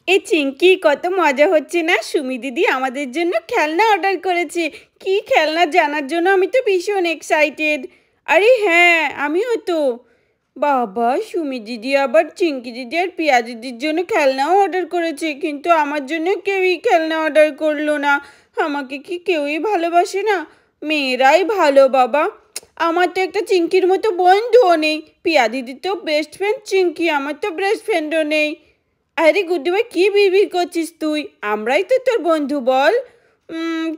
এই চিঙ্কি কত মজা হচ্ছে না, সুমি দিদি আমাদের জন্য খেলনা অর্ডার করেছে। কি খেলনা জানার জন্য আমি তো ভীষণ এক্সাইটেড। আরে হ্যাঁ, আমিও তো। বাবা, সুমি দিদি আবার চিঙ্কি দিদি আর পিয়া দিদির জন্য খেলনাও অর্ডার করেছে, কিন্তু আমার জন্য কেউই খেলনা অর্ডার করলো না। আমাকে কি কেউই ভালোবাসে না? মেয়েরাই ভালো বাবা। আমার তো একটা চিঙ্কির মতো বন্ধুও নেই। পিয়া দিদির তো বেস্ট ফ্রেন্ড চিঙ্কি, আমার তো বেস্ট ফ্রেন্ডও নেই। আরে গুড্ডু ভাই, কি বিড়বিড় করছিস তুই? আমরাই তো তোর বন্ধু, বল।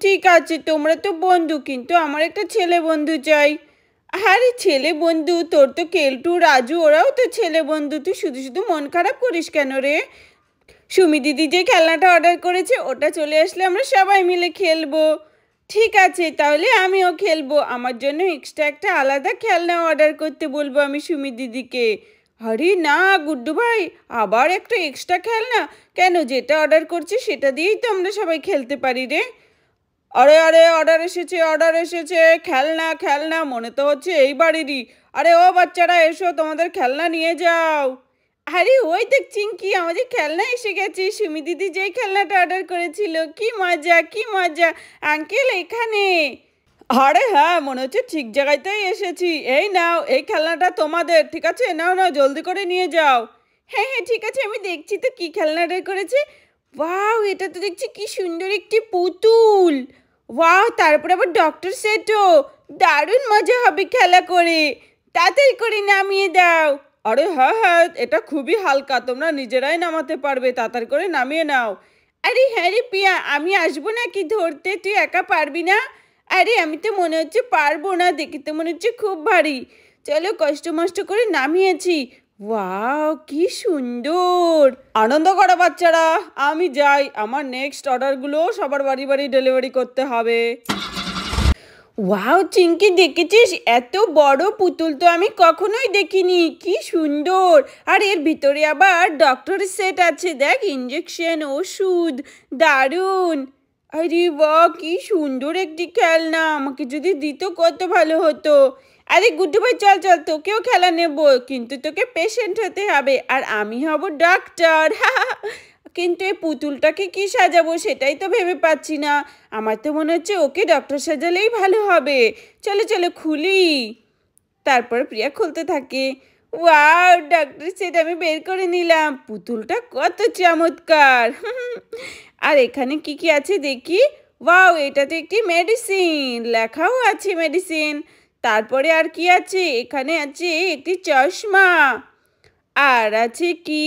ঠিক আছে, তোমরা তো বন্ধু, কিন্তু আমার একটা ছেলে বন্ধু চাই। আরে ছেলে বন্ধু? তোর তো কেলটু, রাজু, ওরাও তো ছেলে বন্ধু। তুই শুধু শুধু মন খারাপ করিস কেন রে? সুমি দিদি যে খেলনাটা অর্ডার করেছে ওটা চলে আসলে আমরা সবাই মিলে খেলবো। ঠিক আছে, তাহলে আমিও খেলবো। আমার জন্য এক্সট্রা একটা আলাদা খেলনা অর্ডার করতে বলবো আমি সুমি দিদিকে। আরে না গুড্ডু ভাই, আবার একটা এক্সট্রা খেলনা কেন? যেটা অর্ডার করছি সেটা দিয়েই তো আমরা সবাই খেলতে পারি রে। আরে আরে, অর্ডার এসেছে, অর্ডার এসেছে। খেলনা খেলনা মনে তো হচ্ছে এই বাড়িরই। আরে ও বাচ্চারা, এসো, তোমাদের খেলনা নিয়ে যাও। আরে ওই দেখ চিঙ্কি, আমাদের খেলনা এসে গেছে। সুমি দিদি যেই খেলনাটা অর্ডার করেছিল। কি মজা, কি মজা। আঙ্কেল এখানে। আরে হ্যাঁ, মনে হচ্ছে ঠিক জায়গাতেই এসেছি। এই নাও, এই খেলনাটা তোমাদের। ঠিক আছে, নাও নাও, জলদি করে নিয়ে যাও। হ্যাঁ হ্যাঁ, ঠিক আছে, আমি দেখছি তো কি খেলনা অর্ডার করেছে। ওয়াও, এটা তো দেখছি কি সুন্দর একটি পুতুল। ওয়াও, তারপর আবার ডক্টর সেটও। দারুণ মজা হবে খেলা করে। তাড়াতাড়ি করে নামিয়ে দাও। আরে হ্যাঁ হ্যাঁ, এটা খুবই হালকা, তোমরা নিজেরাই নামাতে পারবে, তাড়াতাড়ি করে নামিয়ে নাও। আরে হ্যাঁ রে পিয়া, আমি আসবো নাকি ধরতে? তুই একা পারবি না? আরে আমি তো মনে হচ্ছে পারবো না, দেখে তো মনে হচ্ছে খুব ভারী। চলো, কষ্ট মষ্ট করে নামিয়েছি। ওয়াও, কি সুন্দর। আনন্দ করো বাচ্চারা, আমি যাই। আমার নেক্সট অর্ডারগুলো সবার বাড়ি বাড়ি ডেলিভারি করতে হবে। ওয়াও চিঙ্কি, দেখেছিস? এত বড় পুতুল তো আমি কখনোই দেখিনি। কি সুন্দর। আর এর ভিতরে আবার ডক্টরের সেট আছে, দেখ, ইঞ্জেকশন, ওষুধ। দারুণ। আরে বাহ, কি সুন্দর একটি খেলনা। আমাকে যদি দিত কত ভালো হতো। আরে গুড্ডু ভাই, চল চল, তোকেও খেলা নেব, কিন্তু তোকে পেশেন্ট হতে হবে, আর আমি হব ডাক্তার। কিন্তু এই পুতুলটাকে কি সাজাবো সেটাই তো ভেবে পাচ্ছি না। আমার তো মনে হচ্ছে ওকে ডক্টর সাজালেই ভালো হবে। চলো চলো, খুলি। তারপর প্রিয়া খুলতে থাকে। ওয়াও, ডক্টর সেট আমি বের করে নিলাম। পুতুলটা কত চমৎকার। আর এখানে কি কি আছে দেখি। ওয়াও, এটা তো একটি মেডিসিন, লেখাও আছে মেডিসিন। তারপরে আর কি আছে? এখানে আছে একটি চশমা। আর আছে কি?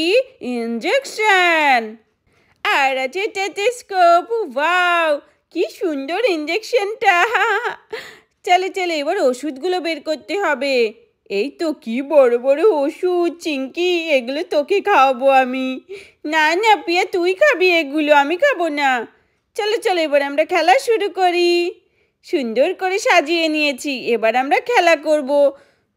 ইঞ্জেকশন। আর আছে টেলিস্কোপ। ওয়াও, কি সুন্দর ইঞ্জেকশনটা। চলে চলে, এবার ওষুধগুলো বের করতে হবে। এই তো কি বড় বড় ওষুধ চিঙ্কি, এগুলো তোকে খাওয়াবো আমি। না না পিয়া, তুই খাবি এগুলো, আমি খাবো না। চলো চলো, এবার আমরা খেলা শুরু করি। সুন্দর করে সাজিয়ে নিয়েছি, এবার আমরা খেলা করব।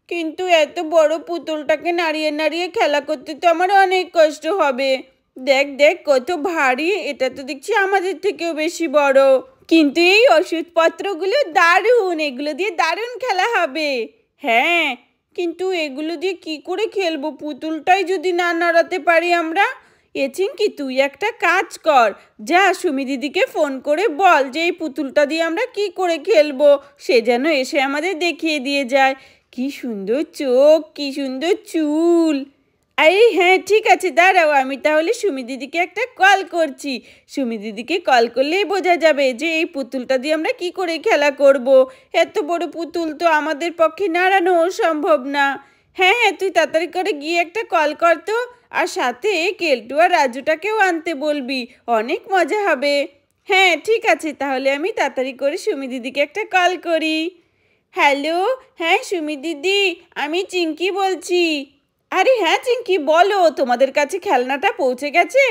কিন্তু এত বড় পুতুলটাকে নাড়িয়ে নাড়িয়ে খেলা করতে তো আমার অনেক কষ্ট হবে। দেখ দেখ কত ভারী, এটা তো দেখছি আমাদের থেকেও বেশি বড়। কিন্তু এই ওষুধপত্রগুলো দারুণ, এগুলো দিয়ে দারুণ খেলা হবে। হ্যাঁ, কিন্তু এগুলো দিয়ে কি করে খেলবো? পুতুলটাই যদি না নাড়াতে পারি আমরা। চিঙ্কি, তুই একটা কাজ কর, যা সুমি দিদিকে ফোন করে বল যে এই পুতুলটা দিয়ে আমরা কি করে খেলবো। সে যেন এসে আমাদের দেখিয়ে দিয়ে যায়। কি সুন্দর চোখ, কি সুন্দর চুল। আরে হ্যাঁ, ঠিক আছে, দাঁড়াও, আমি তাহলে সুমি দিদিকে একটা কল করছি। সুমি দিদিকে কল করলেই বোঝা যাবে যে এই পুতুলটা দিয়ে আমরা কি করে খেলা করব। এত বড় পুতুল তো আমাদের পক্ষে নাড়ানো সম্ভব না। হ্যাঁ হ্যাঁ, তুই তাড়াতাড়ি করে গিয়ে একটা কল কর তো। আর সাথে কেলটু আর রাজুটাকেও আনতে বলবি, অনেক মজা হবে। হ্যাঁ ঠিক আছে, তাহলে আমি তাড়াতাড়ি করে সুমি দিদিকে একটা কল করি। হ্যালো, হ্যাঁ সুমি দিদি, আমি চিঙ্কি বলছি। আরে হ্যাঁ চিঙ্কি, বলো, তোমাদের কাছে খেলনাটা পৌঁছে গেছে?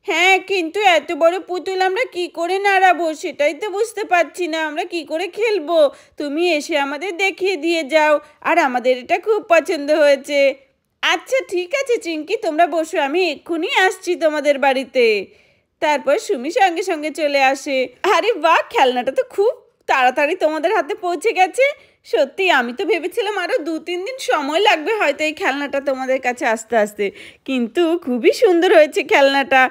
হ্যাঁ, কিন্তু এত বড় পুতুল আমরা কি করে নাড়াবো সেটাই তো বুঝতে পারছি না, আমরা কি করে খেলবো। তুমি এসে আমাদের দেখিয়ে দিয়ে যাও। আর আমাদের এটা খুব পছন্দ হয়েছে। আচ্ছা ঠিক আছে চিঙ্কি, তোমরা বসো, আমি এক্ষুনি আসছি তোমাদের বাড়িতে। তারপর সুমি সঙ্গে সঙ্গে চলে আসে। আরে বাহ, খেলনাটা তো খুব তাড়াতাড়ি তোমাদের হাতে পৌঁছে গেছে। সত্যি, আমি তো ভেবেছিলাম আরও 2-3 দিন সময় লাগবে হয়তো এই খেলনাটা তোমাদের কাছে আসতে আসতে। কিন্তু খুবই সুন্দর হয়েছে খেলনাটা।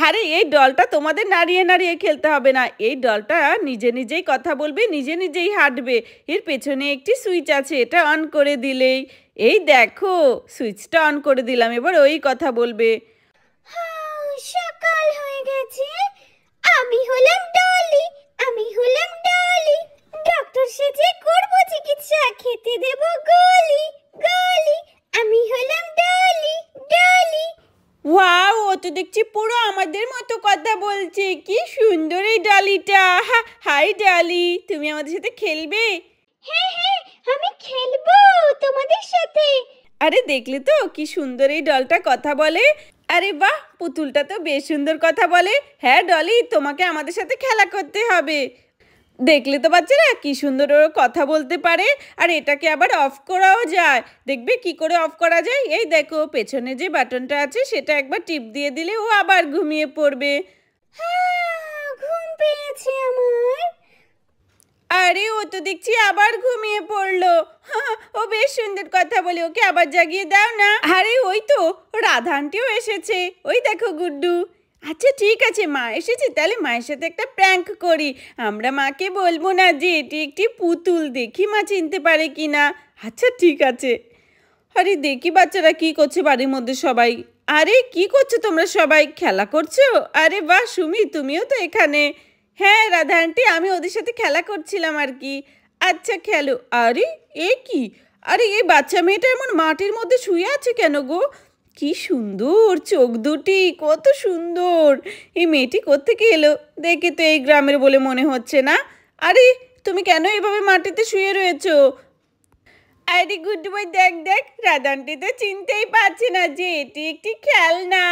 আরে এই ডলটা তোমাদের নাড়িয়ে নাড়িয়ে খেলতে হবে না, এই ডলটা নিজে নিজেই কথা বলবে, নিজে নিজেই হাঁটবে। এর পেছনে একটি সুইচ আছে, এটা অন করে দিলেই, এই দেখো সুইচটা অন করে দিলাম, এবার ওই কথা বলবে। সকাল হয়ে গেছে, আমি হলাম ডলি, আমি হলাম ডলি, ডক্টর সেজে করব চিকিৎসা, খেতে দেব গলি গলি, আমি হলাম ডলি ডলি। ওয়াও, ও তো দেখছি পুরো আমাদের মতো কথা বলছে, কি সুন্দর এই ডলিটা। হাই ডলি, তুমি আমাদের সাথে খেলবে? হ্যাঁ হ্যাঁ, আমি খেলবো তোমাদের সাথে। আরে দেখলে তো কি সুন্দর এই ডলটা কথা বলে। আরে বাহ, পুতুলটা তো বেশ সুন্দর কথা বলে। হ্যাঁ ডলি, তোমাকে আমাদের সাথে খেলা করতে হবে। দেখলে তো বাচ্চারা কি সুন্দর ওর কথা বলতে পারে। আর এটাকে আবার অফ করাও যায়, দেখবে কি করে অফ করা যায়। এই দেখো পেছনে যে বাটনটা আছে সেটা একবার টিপ দিয়ে দিলে ও আবার ঘুমিয়ে পড়বে। ঘুম পেয়েছে আমার। আরে ও তো দেখছি আবার ঘুমিয়ে পড়লো। ও বেশ সুন্দর কথা বলে, ওকে আবার জাগিয়ে দাও না। আরে ওই তো রাধা আন্টিও এসেছে, ওই দেখো গুড্ডু। আচ্ছা ঠিক আছে, মা এসেছে, তাহলে মায়ের সাথে একটা প্র্যাঙ্ক করি। আমরা মাকে বলবো না যে এটি একটি পুতুল, দেখি মা চিনতে পারে কি না। আচ্ছা ঠিক আছে। আরে দেখি বাচ্চারা কি করছে বাড়ির মধ্যে সবাই। আরে কি করছো তোমরা সবাই, খেলা করছো? আরে বাহ সুমি, তুমিও তো এখানে। হ্যাঁ রাধা আন্টি, আমি ওদের সাথে খেলা করছিলাম আর কি। আচ্ছা খেলো। আরে এ কি, আরে এই বাচ্চা মেয়েটা এমন মাটির মধ্যে শুয়ে আছে কেন গো? কি সুন্দর চোখ দুটি, কত সুন্দর। এই মেয়েটি কোত্থেকে এলো? দেখে তো এই গ্রামের বলে মনে হচ্ছে না। আরে তুমি কেন এভাবে মাটিতে শুয়ে রয়েছো? আরে গুড্ডু ভাই দেখ দেখ, রাধা আন্টি তো চিনতেই পারছে না যে এটি একটি খেলনা।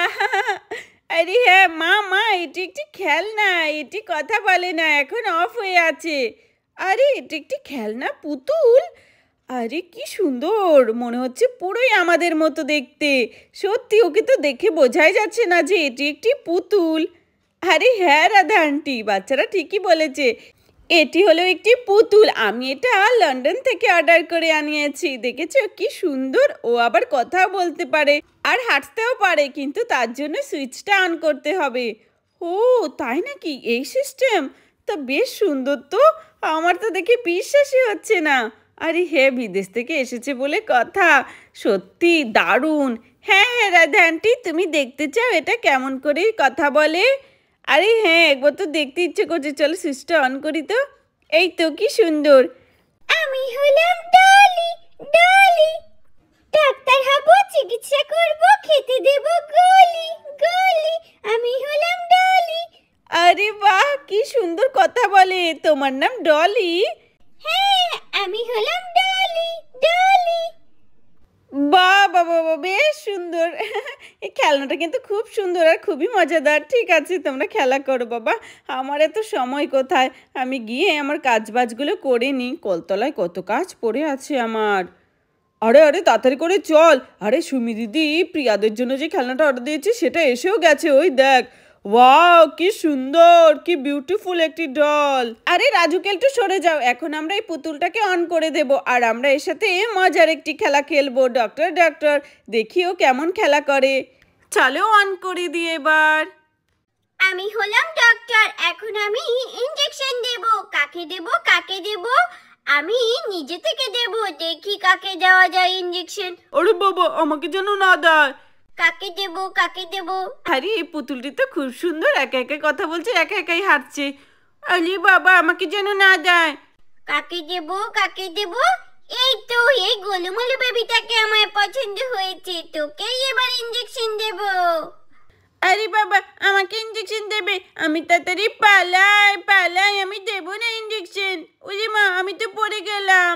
আরে হ্যাঁ মা মা, এটি একটি খেলনা, এটি কথা বলে না, এখন অফ হয়ে আছে। আরে এটি একটি খেলনা পুতুল। আরে কি সুন্দর, মনে হচ্ছে পুরোই আমাদের মতো দেখতে। সত্যি ওকে তো দেখে বোঝাই যাচ্ছে না যে এটি একটি পুতুল। আরে হ্যাঁ রাধা আন্টি, বাচ্চারা ঠিকই বলেছে, এটি হলো একটি পুতুল। আমি এটা লন্ডন থেকে অর্ডার করে আনিয়েছি। দেখেছো কি সুন্দর, ও আবার কথাও বলতে পারে আর হাঁটতেও পারে, কিন্তু তার জন্য সুইচটা অন করতে হবে। ও তাই নাকি, এই সিস্টেম তো বেশ সুন্দর তো, আমার তো দেখে বিশ্বাসই হচ্ছে না। আরে হ্যাঁ, বিদেশ থেকে এসেছে বলে কথা, সত্যি দারুণ। হ্যাঁ হ্যাঁ রাধা আন্টি, তুমি দেখতে চাও এটা কেমন করে কথা বলে? আরে হ্যাঁ, একবার তো দেখতে ইচ্ছে করছে, চলো সুইচটা অন করি তো। এই তো কি সুন্দর। আমি হলাম ডলি ডলি, ডাক্তার হব, চিকিৎসা করব, খেতে দেব গলি গলি, আমি হলাম ডলি। আরে বাহ, কি সুন্দর কথা বলে। তোমার নাম ডলি? হ্যাঁ, আমি হলাম ডলি ডলি। বাহ বাবা বাবা, বেশ সুন্দর। এই খেলনাটা কিন্তু খুব সুন্দর আর খুবই মজাদার। ঠিক আছে, তোমরা খেলা করো বাবা, আমার এত সময় কোথায়। আমি গিয়ে আমার কাজবাজগুলো করে নিই, কলতলায় কত কাজ পড়ে আছে আমার। আরে আরে তাড়াতাড়ি করে চল। আরে সুমি দিদি প্রিয়াদের জন্য যে খেলনাটা অর্ডার দিয়েছি সেটা এসেও গেছে, ওই দেখ। ওয়াও কি সুন্দর, কি বিউটিফুল একটি ডল। আরে রাজুকে একটু সরে যাও, এখন আমরা এই পুতুলটাকে অন করে দেব আর আমরা এর সাথে মজার একটি খেলা খেলবো। ডক্টর ডক্টর, দেখি ও কেমন খেলা করে। চলো অন করে দিয়ে এবার। আমি হলাম ডক্টর, এখন আমি ইনজেকশন দেব। কাকে দেব কাকে দেব? আমি নিজে থেকে দেব, দেখি কাকে দেওয়া যায় ইনজেকশন। আরে বাবা, আমাকে যেন না দেয়। কাকে দেব কাকে দেব? আরে এই পুতুলটি তো খুব সুন্দর, একা একা কথা বলছে, একা একাই হাঁটছে। আরে বাবা, আমাকে যেন না দেয়। কাকে দেব কাকে দেব? এই তো এই গোলুমোলু বেবিটাকে আমার পছন্দ হয়েছে, তোকেই এবার ইনজেকশন দেব। আরে বাবা, আমাকে ইনজেকশন দেবে? আমি তাড়াতাড়ি পালাই পালাই, আমি দেব না ইনজেকশন। ওরে মা, আমি তো পড়ে গেলাম।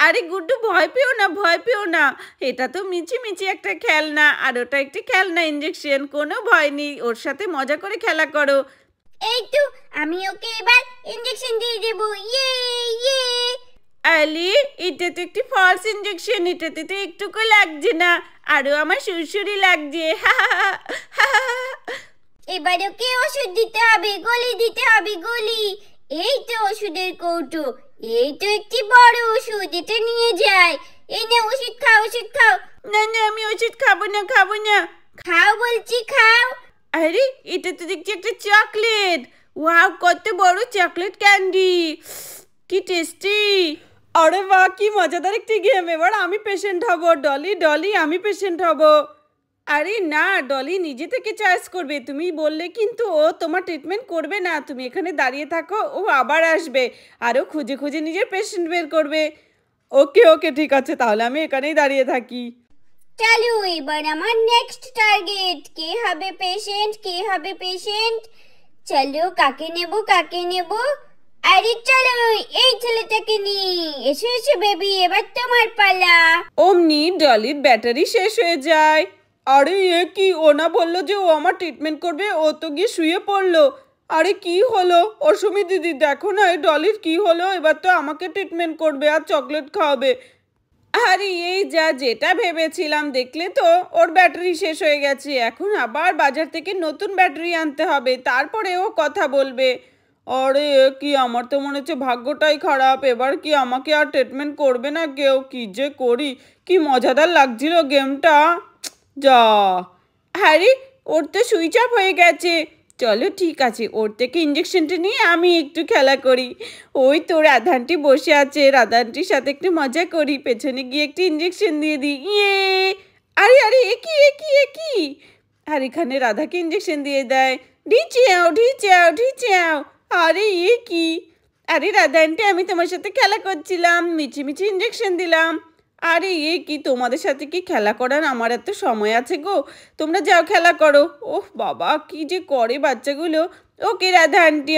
আরে গুড্ডু, ভয় পেও না ভয় পেও না, এটা তো মিছি মিছি একটা খেলনা, আর ওটা একটি খেলনা ইনজেকশন, কোনো ভয় নেই, ওর সাথে মজা করে খেলা করো। এই তো আমি ওকে এবার ইনজেকশন দিয়ে দেব। ইয়ে ইয়ে। আলি, এটা তো একটি ফলস ইনজেকশন, এটাতে তো একটুকু লাগছে না, আরো আমার সুরসুরি লাগছে। এবার ওকে ওষুধ দিতে হবে, গলি দিতে হবে গলি। এই তো ওষুধের কৌটো, এই তো একটি বড় ওষুধ, এটা নিয়ে যাই। এই না ওষুধ খাও ওষুধ খাও। না না, আমি ওষুধ খাবো না খাবো না। খাও বলছি খাও। আরে এটা তো দেখছি একটা চকলেট। ওয়াও, কত বড় চকলেট ক্যান্ডি, কি টেস্টি। আরে বাহ, কি মজাদার একটি গেম। এবার আমি পেশেন্ট হব। ডলি ডলি, আমি পেশেন্ট হব। আরে না, ডলি নিজে থেকে চয়েস করবে। তুমি বললে কিন্তু ও তোমার ট্রিটমেন্ট করবে না। তুমি এখানে দাঁড়িয়ে থাকো, ও আবার আসবে আরও খুঁজে খুঁজে নিজের পেশেন্ট বের করবে। ওকে ওকে, ঠিক আছে, তাহলে আমি এখানেই দাঁড়িয়ে থাকি। চলো এবার আমার নেক্সট টার্গেট, কে হবে পেশেন্ট, কে হবে পেশেন্ট। চলো কাকে নেব, কাকে নেব। আরে চলো এই ছেলেটাকে নি। এসো এসো বেবি, এবার তোমার পালা। অমনি ডলির ব্যাটারি শেষ হয়ে যায়। আরে এ কি, ও না বললো যে ও আমার ট্রিটমেন্ট করবে, ও তো গিয়ে শুয়ে পড়লো। আরে কি হলো অসুমি দিদি, দেখো না এই ডলির কি হলো। এবার তো আমাকে ট্রিটমেন্ট করবে আর চকলেট খাওয়াবে। আরে এই যা, যেটা ভেবেছিলাম, দেখলে তো ওর ব্যাটারি শেষ হয়ে গেছে। এখন আবার বাজার থেকে নতুন ব্যাটারি আনতে হবে, তারপরে ও কথা বলবে। আরে এ কি, আমার তো মনে হচ্ছে ভাগ্যটাই খারাপ। এবার কি আমাকে আর ট্রিটমেন্ট করবে না কেউ? কি যে করি। কি মজাদার লাগছিল গেমটা। যা, হ্যারি, ওর তো সুইচ অফ হয়ে গেছে। চলো ঠিক আছে, ওর থেকে ইঞ্জেকশনটা নিয়ে আমি একটু খেলা করি। ওই তো রাধানটি বসে আছে, রাধানটির সাথে একটু মজা করি, পেছনে গিয়ে একটু ইঞ্জেকশন দিয়ে দিই। ইয়ে, আরে আরে একি একি একি। আর এখানে রাধাকে ইঞ্জেকশন দিয়ে দেয়। ঢিচাও ঢিচাও ঢিচাও। আরে এ কি, আরে রাধানটি, আমি তোমার সাথে খেলা করছিলাম, মিছি মিছি ইঞ্জেকশন দিলাম। আরে এ কি, তোমাদের সাথে কি খেলা করার আমার এত সময় আছে গো? তোমরা যাও খেলা করো। ওহ বাবা, কি যে করে বাচ্চাগুলো। ওকে রাধা আন্টি,